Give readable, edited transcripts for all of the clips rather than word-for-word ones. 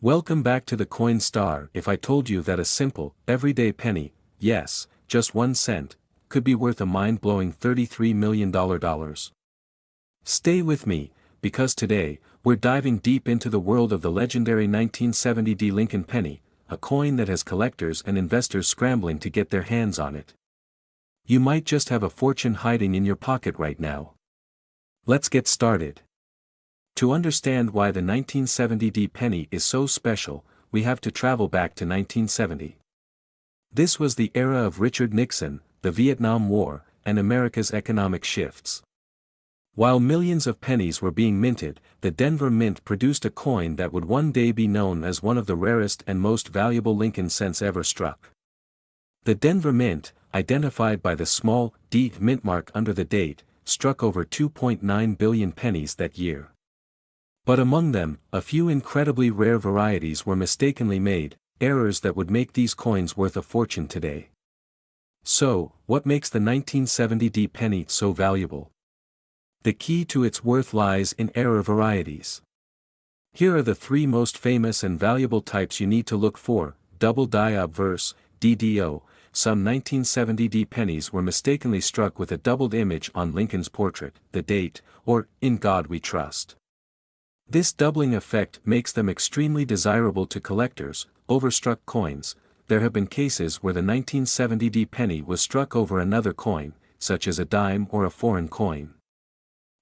Welcome back to the Coin Star. If I told you that a simple, everyday penny, yes, just 1 cent, could be worth a mind-blowing $33 million. Stay with me, because today, we're diving deep into the world of the legendary 1970 D Lincoln penny, a coin that has collectors and investors scrambling to get their hands on it. You might just have a fortune hiding in your pocket right now. Let's get started. To understand why the 1970 D penny is so special, we have to travel back to 1970. This was the era of Richard Nixon, the Vietnam War, and America's economic shifts. While millions of pennies were being minted, the Denver Mint produced a coin that would one day be known as one of the rarest and most valuable Lincoln cents ever struck. The Denver Mint, identified by the small D mint mark under the date, struck over 2.9 billion pennies that year. But among them, a few incredibly rare varieties were mistakenly made, errors that would make these coins worth a fortune today. So, what makes the 1970 D penny so valuable? The key to its worth lies in error varieties. Here are the 3 most famous and valuable types you need to look for. Double die obverse, DDO. Some 1970 D pennies were mistakenly struck with a doubled image on Lincoln's portrait, the date, or "In God We Trust." This doubling effect makes them extremely desirable to collectors. Overstruck coins. There have been cases where the 1970 D penny was struck over another coin, such as a dime or a foreign coin.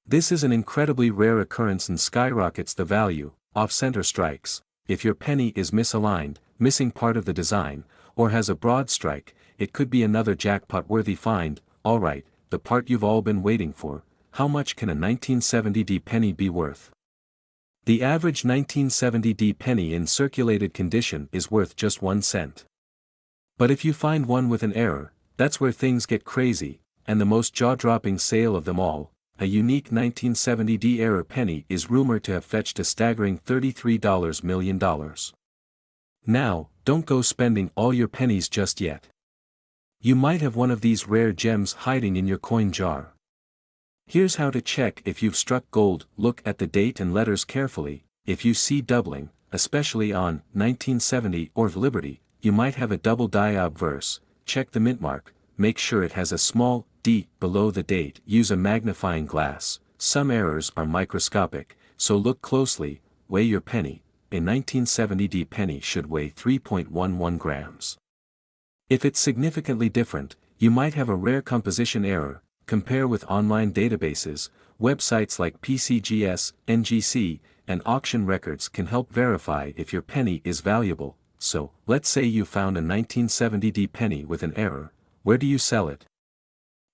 This is an incredibly rare occurrence and skyrockets the value. Off-center strikes. If your penny is misaligned, missing part of the design, or has a broad strike, it could be another jackpot-worthy find. Alright, the part you've all been waiting for. How much can a 1970 D penny be worth? The average 1970 D penny in circulated condition is worth just 1 cent. But if you find one with an error, that's where things get crazy, and the most jaw-dropping sale of them all, a unique 1970 D error penny is rumored to have fetched a staggering $33 million. Now, don't go spending all your pennies just yet. You might have one of these rare gems hiding in your coin jar. Here's how to check if you've struck gold. Look at the date and letters carefully. If you see doubling, especially on 1970 or Liberty, you might have a double die obverse. Check the mint mark, make sure it has a small d below the date. Use a magnifying glass. Some errors are microscopic, so look closely. Weigh your penny. A 1970 D penny should weigh 3.11 grams. If it's significantly different, you might have a rare composition error. Compare with online databases. Websites like PCGS, NGC, and auction records can help verify if your penny is valuable. So, let's say you found a 1970 D penny with an error. Where do you sell it?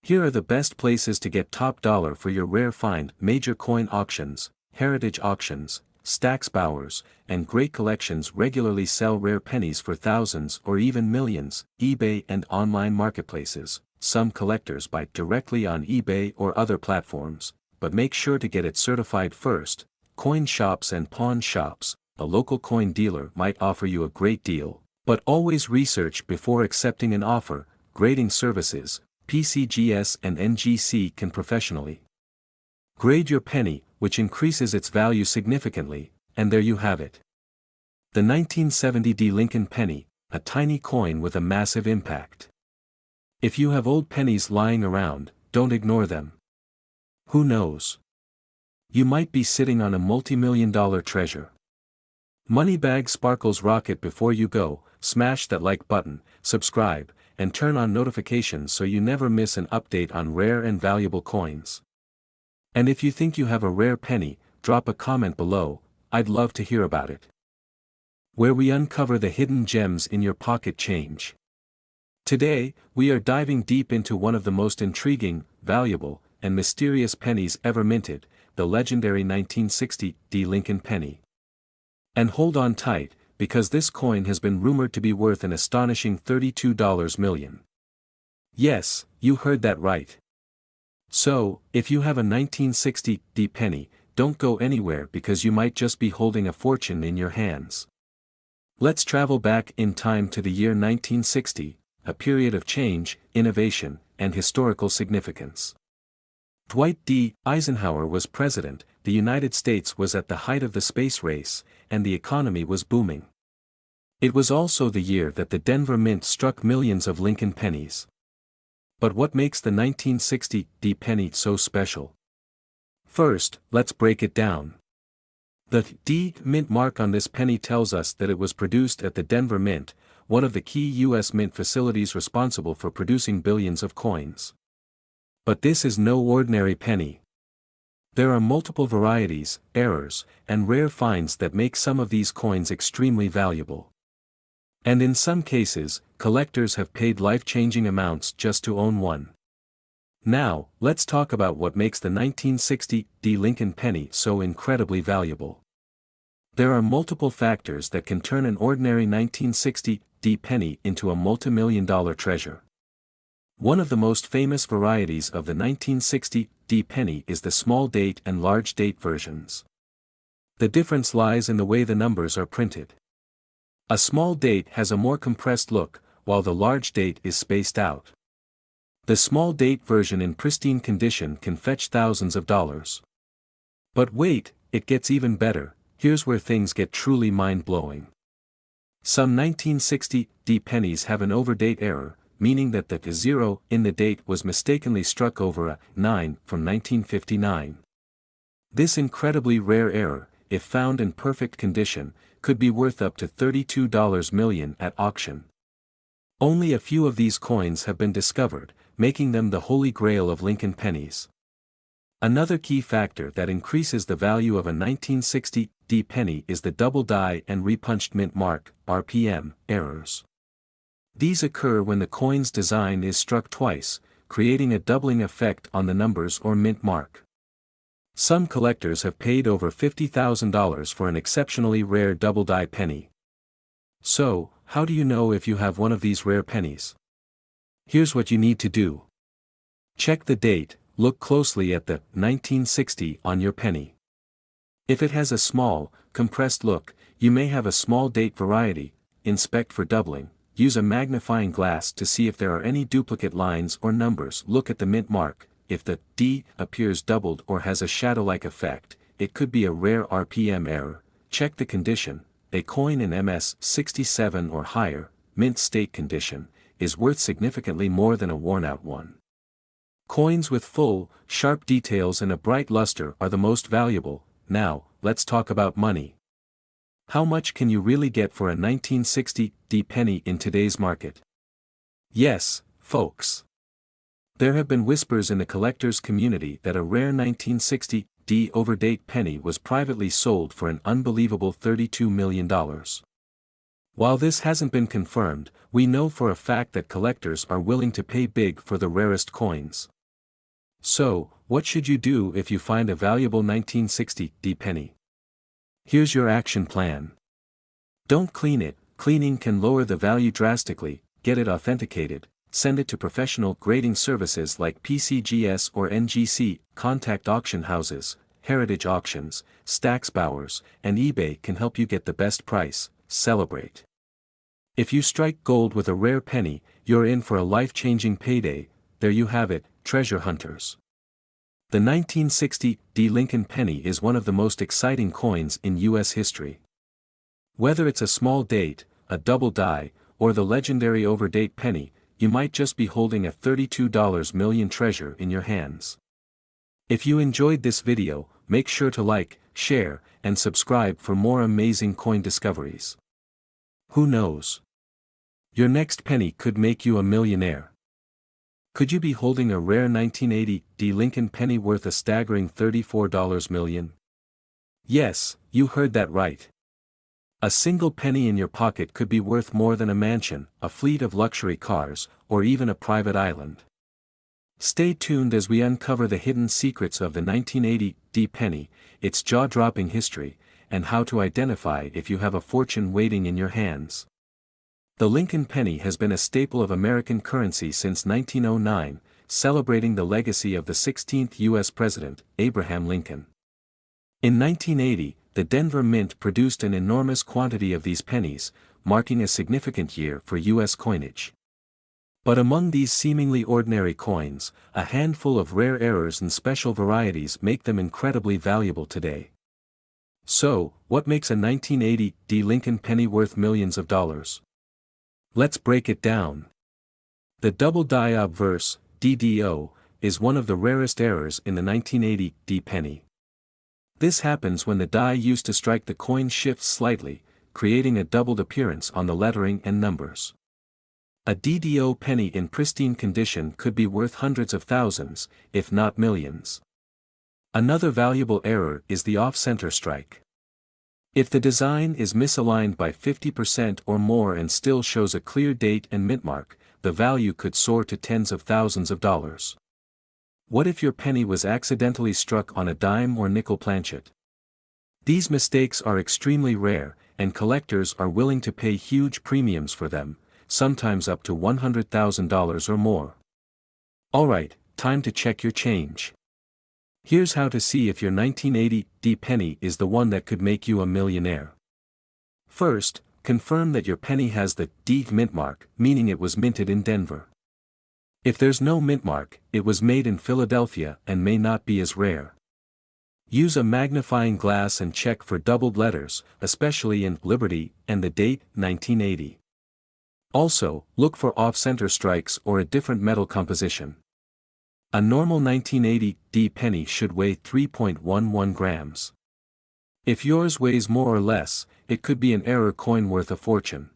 Here are the best places to get top dollar for your rare find. Major coin auctions, heritage auctions, Stack's Bowers, and great collections regularly sell rare pennies for thousands or even millions. eBay and online marketplaces. Some collectors buy directly on eBay or other platforms, but make sure to get it certified first. Coin shops and pawn shops. A local coin dealer might offer you a great deal, but always research before accepting an offer. Grading services. PCGS and NGC can professionally grade your penny, which increases its value significantly, and there you have it. The 1970 D Lincoln penny, a tiny coin with a massive impact. If you have old pennies lying around, don't ignore them. Who knows? You might be sitting on a multi-million-dollar treasure. Moneybag Sparkles rocket. Before you go, smash that like button, subscribe, and turn on notifications so you never miss an update on rare and valuable coins. And if you think you have a rare penny, drop a comment below. I'd love to hear about it. Where we uncover the hidden gems in your pocket change. Today, we are diving deep into one of the most intriguing, valuable, and mysterious pennies ever minted, the legendary 1960 D Lincoln penny. And hold on tight, because this coin has been rumored to be worth an astonishing $32 million. Yes, you heard that right. So, if you have a 1960 D penny, don't go anywhere because you might just be holding a fortune in your hands. Let's travel back in time to the year 1960, a period of change, innovation, and historical significance. Dwight D. Eisenhower was president. the United States was at the height of the space race, and the economy was booming. It was also the year that the Denver Mint struck millions of Lincoln pennies. But what makes the 1960 D penny so special? First, let's break it down. The D Mint mark on this penny tells us that it was produced at the Denver Mint, one of the key U.S. mint facilities responsible for producing billions of coins. But this is no ordinary penny. There are multiple varieties, errors, and rare finds that make some of these coins extremely valuable. And in some cases, collectors have paid life-changing amounts just to own one. Now, let's talk about what makes the 1960 D Lincoln penny so incredibly valuable. There are multiple factors that can turn an ordinary 1960 D penny into a multi-million-dollar treasure. One of the most famous varieties of the 1960 D penny is the small date and large date versions. The difference lies in the way the numbers are printed. A small date has a more compressed look, while the large date is spaced out. The small date version in pristine condition can fetch thousands of dollars. But wait, it gets even better. Here's where things get truly mind-blowing. Some 1960 D pennies have an overdate error, meaning that the 0 in the date was mistakenly struck over a 9 from 1959. This incredibly rare error, if found in perfect condition, could be worth up to $32 million at auction. Only a few of these coins have been discovered, making them the holy grail of Lincoln pennies. Another key factor that increases the value of a 1960 D penny is the double die and repunched mint mark, RPM, errors. These occur when the coin's design is struck twice, creating a doubling effect on the numbers or mint mark. Some collectors have paid over $50,000 for an exceptionally rare double die penny. So, how do you know if you have one of these rare pennies? Here's what you need to do. Check the date. Look closely at the 1960 on your penny. If it has a small, compressed look, you may have a small date variety. Inspect for doubling. Use a magnifying glass to see if there are any duplicate lines or numbers. Look at the mint mark. If the D appears doubled or has a shadow-like effect, it could be a rare RPM error. Check the condition. A coin in MS 67 or higher, mint state condition, is worth significantly more than a worn-out one. Coins with full, sharp details and a bright luster are the most valuable. Now, let's talk about money. How much can you really get for a 1960 D penny in today's market? Yes, folks. There have been whispers in the collectors' community that a rare 1960 D overdate penny was privately sold for an unbelievable $32 million. While this hasn't been confirmed, we know for a fact that collectors are willing to pay big for the rarest coins. So, what should you do if you find a valuable 1960 D penny? Here's your action plan. Don't clean it. Cleaning can lower the value drastically. Get it authenticated. Send it to professional grading services like PCGS or NGC. Contact auction houses, Heritage Auctions, Stax Bowers, and eBay can help you get the best price. Celebrate. If you strike gold with a rare penny, you're in for a life-changing payday. There you have it, treasure hunters. The 1960 D Lincoln penny is one of the most exciting coins in U.S. history. Whether it's a small date, a double die, or the legendary overdate penny, you might just be holding a $32 million treasure in your hands. If you enjoyed this video, make sure to like, share, and subscribe for more amazing coin discoveries. Who knows? Your next penny could make you a millionaire. Could you be holding a rare 1980 D Lincoln penny worth a staggering $34 million? Yes, you heard that right. A single penny in your pocket could be worth more than a mansion, a fleet of luxury cars, or even a private island. Stay tuned as we uncover the hidden secrets of the 1980 D penny, its jaw-dropping history, and how to identify if you have a fortune waiting in your hands. The Lincoln penny has been a staple of American currency since 1909, celebrating the legacy of the 16th U.S. President, Abraham Lincoln. In 1980, the Denver Mint produced an enormous quantity of these pennies, marking a significant year for U.S. coinage. But among these seemingly ordinary coins, a handful of rare errors and special varieties make them incredibly valuable today. So, what makes a 1980 Lincoln penny worth millions of dollars? Let's break it down. The double die obverse, DDO, is one of the rarest errors in the 1980 penny. This happens when the die used to strike the coin shifts slightly, creating a doubled appearance on the lettering and numbers. A DDO penny in pristine condition could be worth hundreds of thousands, if not millions. Another valuable error is the off-center strike. If the design is misaligned by 50% or more and still shows a clear date and mint mark, the value could soar to tens of thousands of dollars. What if your penny was accidentally struck on a dime or nickel planchet? These mistakes are extremely rare, and collectors are willing to pay huge premiums for them, sometimes up to $100,000 or more. Alright, time to check your change. Here's how to see if your 1980 penny is the one that could make you a millionaire. First, confirm that your penny has the D mint mark, meaning it was minted in Denver. If there's no mint mark, it was made in Philadelphia and may not be as rare. Use a magnifying glass and check for doubled letters, especially in Liberty and the date, 1980. Also, look for off-center strikes or a different metal composition. A normal 1980 penny should weigh 3.11 grams. If yours weighs more or less, it could be an error coin worth a fortune.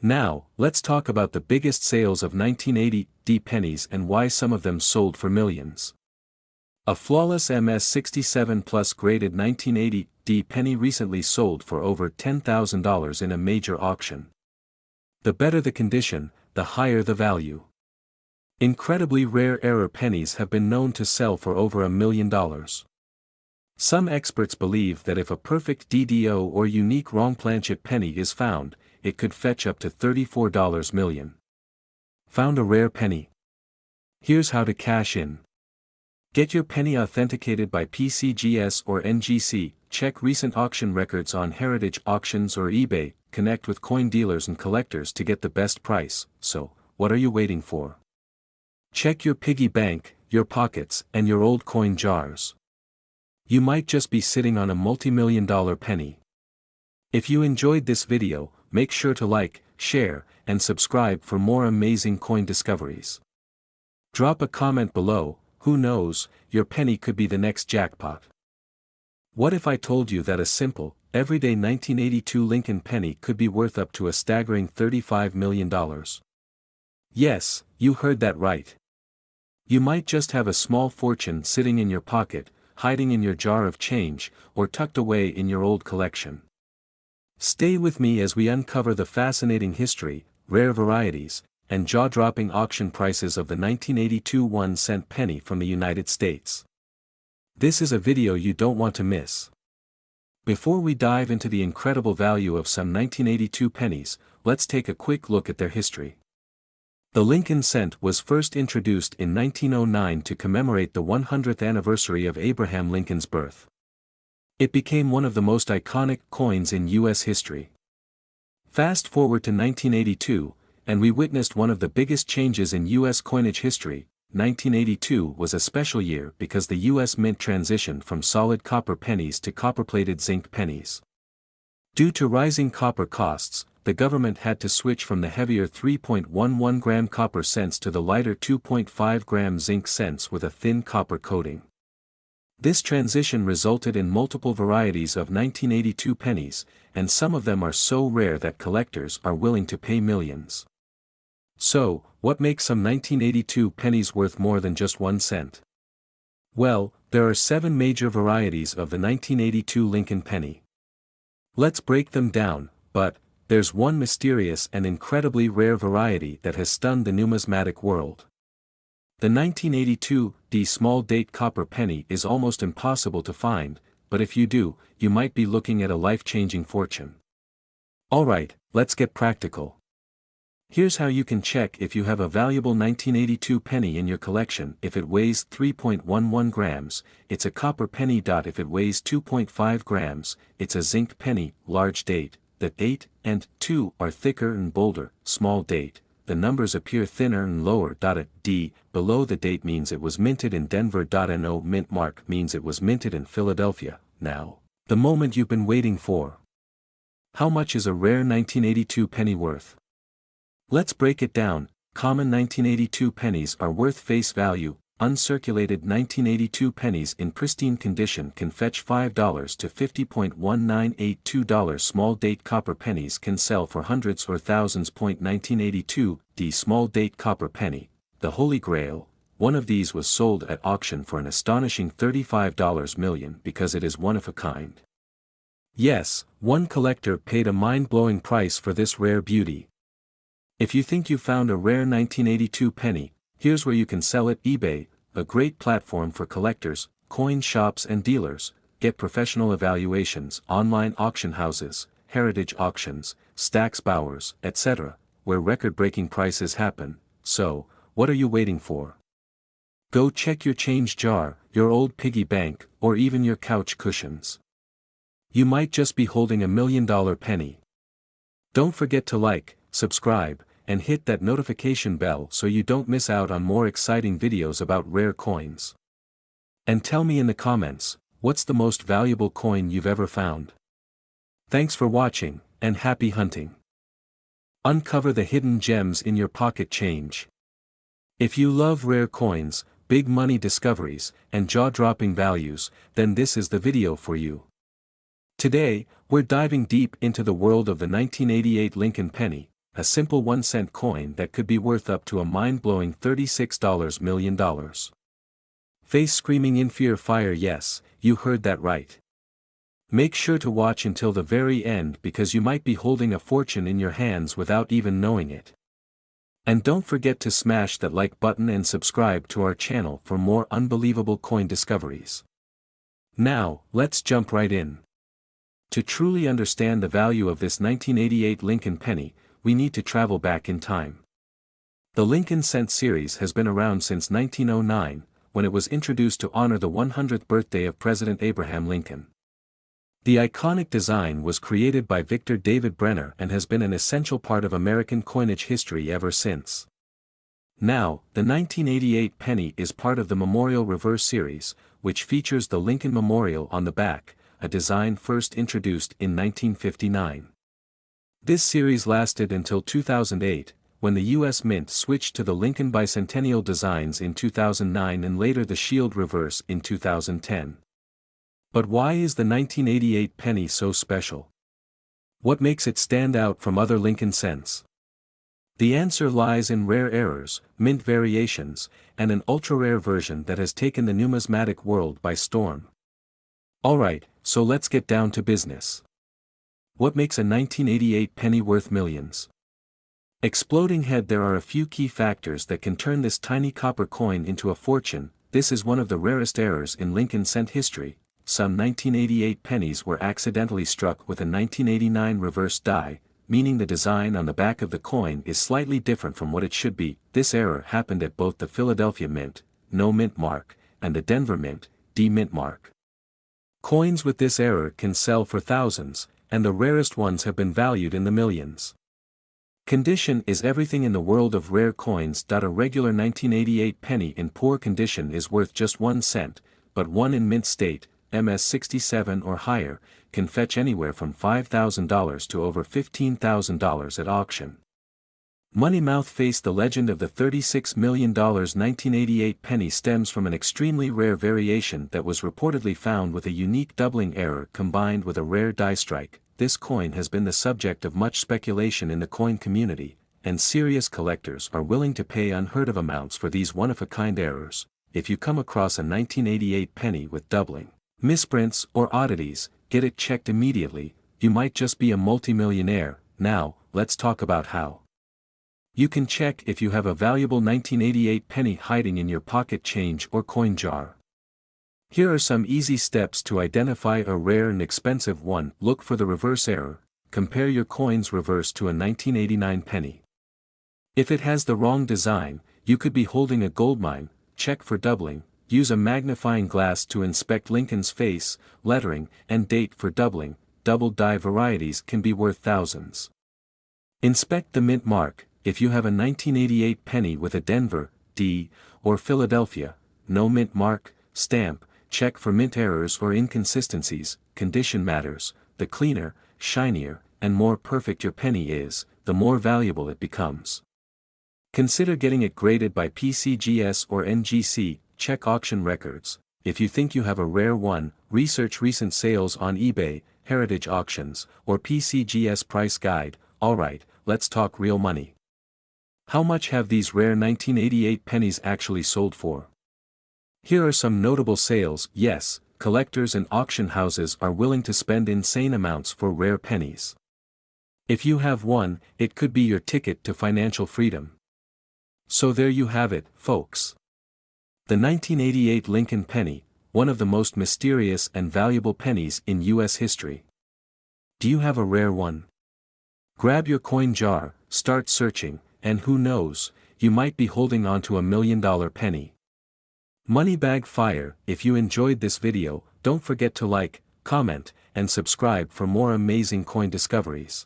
Now, let's talk about the biggest sales of 1980 pennies and why some of them sold for millions. A flawless MS67 Plus graded 1980 penny recently sold for over $10,000 in a major auction. The better the condition, the higher the value. Incredibly rare error pennies have been known to sell for over $1 million. Some experts believe that if a perfect DDO or unique wrong planchet penny is found, it could fetch up to $34 million. Found a rare penny? Here's how to cash in. Get your penny authenticated by PCGS or NGC, check recent auction records on Heritage Auctions or eBay, connect with coin dealers and collectors to get the best price. So, what are you waiting for? Check your piggy bank, your pockets, and your old coin jars. You might just be sitting on a multi-million-dollar penny. If you enjoyed this video, make sure to like, share, and subscribe for more amazing coin discoveries. Drop a comment below. Who knows, your penny could be the next jackpot. What if I told you that a simple, everyday 1982 Lincoln penny could be worth up to a staggering $35 million? Yes, you heard that right. You might just have a small fortune sitting in your pocket, hiding in your jar of change, or tucked away in your old collection. Stay with me as we uncover the fascinating history, rare varieties, and jaw-dropping auction prices of the 1982 1-cent penny from the United States. This is a video you don't want to miss. Before we dive into the incredible value of some 1982 pennies, let's take a quick look at their history. The Lincoln cent was first introduced in 1909 to commemorate the 100th anniversary of Abraham Lincoln's birth. It became one of the most iconic coins in U.S. history. Fast forward to 1982, and we witnessed one of the biggest changes in U.S. coinage history. 1982 was a special year because the U.S. Mint transitioned from solid copper pennies to copper-plated zinc pennies. Due to rising copper costs, the government had to switch from the heavier 3.11 gram copper cents to the lighter 2.5 gram zinc cents with a thin copper coating. This transition resulted in multiple varieties of 1982 pennies, and some of them are so rare that collectors are willing to pay millions. So, what makes some 1982 pennies worth more than just 1 cent? Well, there are 7 major varieties of the 1982 Lincoln penny. Let's break them down, but there's one mysterious and incredibly rare variety that has stunned the numismatic world. The 1982 small date copper penny is almost impossible to find, but if you do, you might be looking at a life-changing fortune. Alright, let's get practical. Here's how you can check if you have a valuable 1982 penny in your collection. If it weighs 3.11 grams, it's a copper penny. If it weighs 2.5 grams, it's a zinc penny, large date. The 8 and 2 are thicker and bolder, small date. the numbers appear thinner and lower. A D below the date means it was minted in Denver. No mint mark means it was minted in Philadelphia. Now, the moment you've been waiting for. How much is a rare 1982 penny worth? Let's break it down. Common 1982 pennies are worth face value. Uncirculated 1982 pennies in pristine condition can fetch $5 to $50.1982. Small date copper pennies can sell for hundreds or thousands. 1982, the small date copper penny, the Holy Grail. One of these was sold at auction for an astonishing $35 million because it is one of a kind. Yes, one collector paid a mind-blowing price for this rare beauty. If you think you found a rare 1982 penny, here's where you can sell it. eBay, a great platform for collectors, coin shops and dealers. Get professional evaluations. Online auction houses, heritage auctions, Stack's Bowers, etc., where record-breaking prices happen. So, what are you waiting for? Go check your change jar, your old piggy bank, or even your couch cushions. You might just be holding $1 million penny. Don't forget to like, subscribe, and hit that notification bell so you don't miss out on more exciting videos about rare coins. And tell me in the comments, what's the most valuable coin you've ever found? Thanks for watching, and happy hunting. Uncover the hidden gems in your pocket change. If you love rare coins, big money discoveries, and jaw-dropping values, then this is the video for you. Today, we're diving deep into the world of the 1988 Lincoln penny, a simple 1-cent coin that could be worth up to a mind-blowing $36 million. Face screaming in fear fire. Yes, you heard that right. Make sure to watch until the very end because you might be holding a fortune in your hands without even knowing it. And don't forget to smash that like button and subscribe to our channel for more unbelievable coin discoveries. Now, let's jump right in. To truly understand the value of this 1988 Lincoln penny, we need to travel back in time. The Lincoln Cent series has been around since 1909, when it was introduced to honor the 100th birthday of President Abraham Lincoln. The iconic design was created by Victor David Brenner and has been an essential part of American coinage history ever since. Now, the 1988 penny is part of the Memorial Reverse series, which features the Lincoln Memorial on the back, a design first introduced in 1959. This series lasted until 2008, when the U.S. Mint switched to the Lincoln Bicentennial designs in 2009 and later the Shield Reverse in 2010. But why is the 1988 penny so special? What makes it stand out from other Lincoln cents? The answer lies in rare errors, mint variations, and an ultra-rare version that has taken the numismatic world by storm. Alright, so let's get down to business. What makes a 1988 penny worth millions? Exploding head. There are a few key factors that can turn this tiny copper coin into a fortune. This is one of the rarest errors in Lincoln cent history. Some 1988 pennies were accidentally struck with a 1989 reverse die, meaning the design on the back of the coin is slightly different from what it should be. This error happened at both the Philadelphia Mint, no mint mark, and the Denver Mint, D mint mark. Coins with this error can sell for thousands, and the rarest ones have been valued in the millions. Condition is everything in the world of rare coins. A regular 1988 penny in poor condition is worth just 1 cent, but one in mint state, MS 67 or higher, can fetch anywhere from $5,000 to over $15,000 at auction. Money mouth face. The legend of the $36 million 1988 penny stems from an extremely rare variation that was reportedly found with a unique doubling error combined with a rare die strike. This coin has been the subject of much speculation in the coin community, and serious collectors are willing to pay unheard-of amounts for these one-of-a-kind errors. If you come across a 1988 penny with doubling, misprints, or oddities, get it checked immediately. You might just be a multimillionaire. Now, let's talk about how. You can check if you have a valuable 1988 penny hiding in your pocket change or coin jar. Here are some easy steps to identify a rare and expensive one. Look for the reverse error. Compare your coin's reverse to a 1989 penny. If it has the wrong design, you could be holding a goldmine. Check for doubling. Use a magnifying glass to inspect Lincoln's face, lettering, and date for doubling. Double die varieties can be worth thousands. Inspect the mint mark. if you have a 1988 penny with a Denver, D, or Philadelphia, no mint mark, stamp, check for mint errors or inconsistencies. Condition matters. The cleaner, shinier, and more perfect your penny is, the more valuable it becomes. Consider getting it graded by PCGS or NGC. Check auction records. If you think you have a rare one, research recent sales on eBay, Heritage Auctions, or PCGS Price Guide. Alright, let's talk real money. How much have these rare 1988 pennies actually sold for? Here are some notable sales. Yes, collectors and auction houses are willing to spend insane amounts for rare pennies. If you have one, it could be your ticket to financial freedom. So there you have it, folks. The 1988 Lincoln penny, one of the most mysterious and valuable pennies in U.S. history. Do you have a rare one? Grab your coin jar, start searching, and who knows, you might be holding on to $1 million penny. Moneybag Fire. If you enjoyed this video, don't forget to like, comment, and subscribe for more amazing coin discoveries.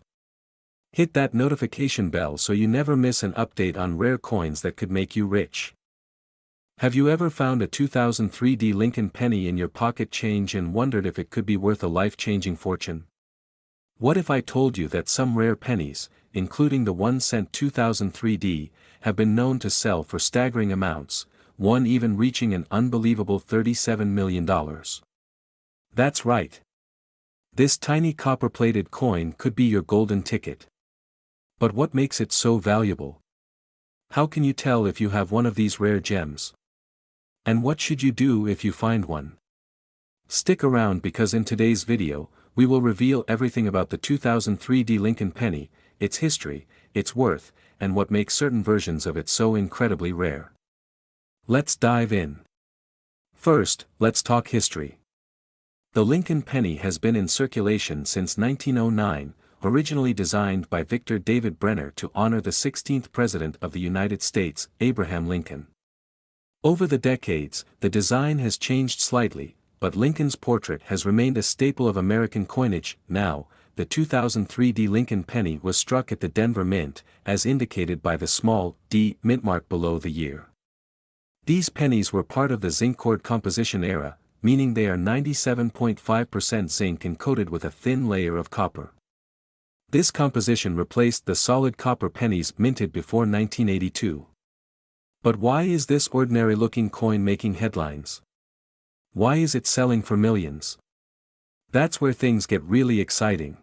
Hit that notification bell so you never miss an update on rare coins that could make you rich. Have you ever found a 2003 D Lincoln penny in your pocket change and wondered if it could be worth a life-changing fortune? What if I told you that some rare pennies, including the 1-cent 2003 D, have been known to sell for staggering amounts, one even reaching an unbelievable $37 million? That's right. This tiny copper-plated coin could be your golden ticket. But what makes it so valuable? How can you tell if you have one of these rare gems? And what should you do if you find one? Stick around because in today's video, we will reveal everything about the 2003 D Lincoln penny, its history, its worth, and what makes certain versions of it so incredibly rare. Let's dive in. First, let's talk history. The Lincoln penny has been in circulation since 1909, originally designed by Victor David Brenner to honor the 16th President of the United States, Abraham Lincoln. Over the decades, the design has changed slightly, but Lincoln's portrait has remained a staple of American coinage. Now, the 2003 D Lincoln penny was struck at the Denver Mint, as indicated by the small D mint mark below the year. These pennies were part of the zinc cord composition era, meaning they are 97.5% zinc and coated with a thin layer of copper. This composition replaced the solid copper pennies minted before 1982. But why is this ordinary-looking coin making headlines? Why is it selling for millions? That's where things get really exciting.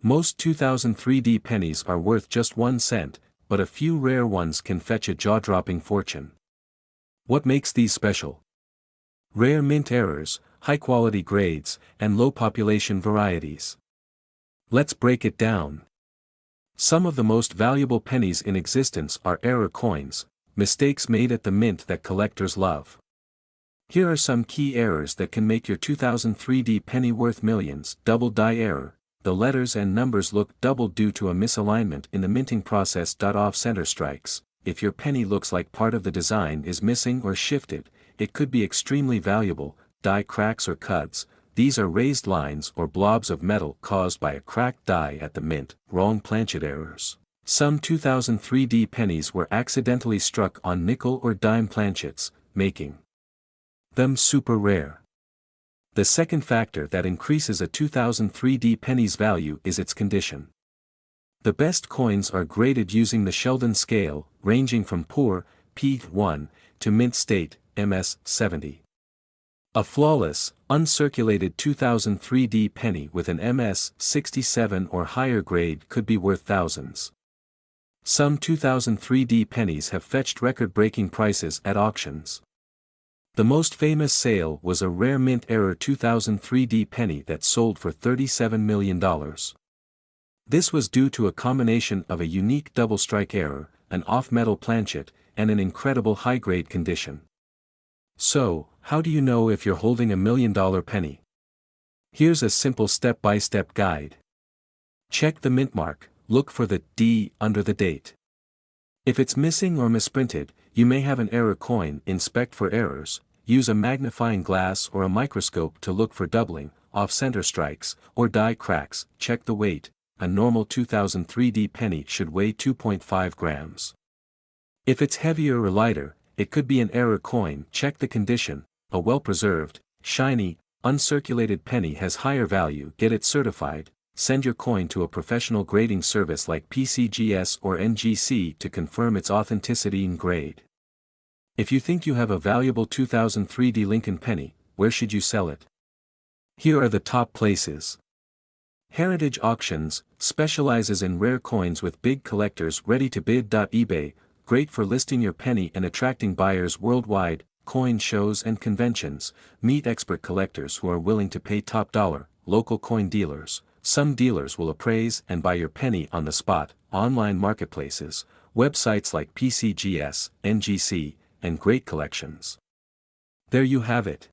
Most 2003 D pennies are worth just 1 cent, but a few rare ones can fetch a jaw-dropping fortune. What makes these special? Rare mint errors, high-quality grades, and low population varieties. Let's break it down. Some of the most valuable pennies in existence are error coins, mistakes made at the mint that collectors love. Here are some key errors that can make your 2003 D penny worth millions. Double die error. The letters and numbers look doubled due to a misalignment in the minting process. Off-center strikes. If your penny looks like part of the design is missing or shifted, it could be extremely valuable. Die cracks or cuts. These are raised lines or blobs of metal caused by a cracked die at the mint. Wrong planchet errors. Some 2003 D pennies were accidentally struck on nickel or dime planchets, making them super rare. The second factor that increases a 2003 D penny's value is its condition. The best coins are graded using the Sheldon scale, ranging from poor, P1, to mint state, MS70. A flawless, uncirculated 2003 D penny with an MS67 or higher grade could be worth thousands. Some 2003 D pennies have fetched record-breaking prices at auctions. The most famous sale was a rare mint error 2003 D penny that sold for $37 million. This was due to a combination of a unique double strike error, an off-metal planchet, and an incredible high-grade condition. So, how do you know if you're holding $1 million penny? Here's a simple step-by-step guide. Check the mint mark. Look for the D under the date. If it's missing or misprinted, you may have an error coin. Inspect for errors, use a magnifying glass or a microscope to look for doubling, off-center strikes, or die cracks. Check the weight. a normal 2000 3D penny should weigh 2.5 grams. If it's heavier or lighter, it could be an error coin. Check the condition. A well-preserved, shiny, uncirculated penny has higher value. Get it certified. Send your coin to a professional grading service like PCGS or NGC to confirm its authenticity and grade. If you think you have a valuable 2000 3D Lincoln penny, where should you sell it? Here are the top places. Heritage Auctions specializes in rare coins with big collectors ready to bid. eBay, great for listing your penny and attracting buyers worldwide. Coin shows and conventions, meet expert collectors who are willing to pay top dollar. Local coin dealers, some dealers will appraise and buy your penny on the spot. Online marketplaces, websites like PCGS, NGC, and Great Collections. There you have it.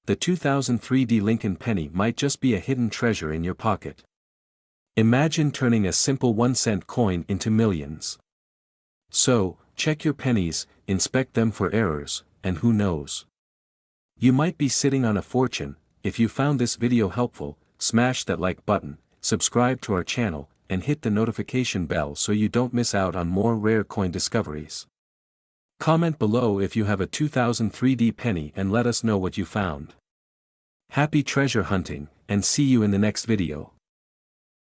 The 2000 3D Lincoln penny might just be a hidden treasure in your pocket. Imagine turning a simple 1-cent coin into millions. So, check your pennies, inspect them for errors, and who knows? You might be sitting on a fortune. If you found this video helpful, smash that like button, subscribe to our channel, and hit the notification bell so you don't miss out on more rare coin discoveries. Comment below if you have a 2000 3D penny and let us know what you found. Happy treasure hunting, and see you in the next video.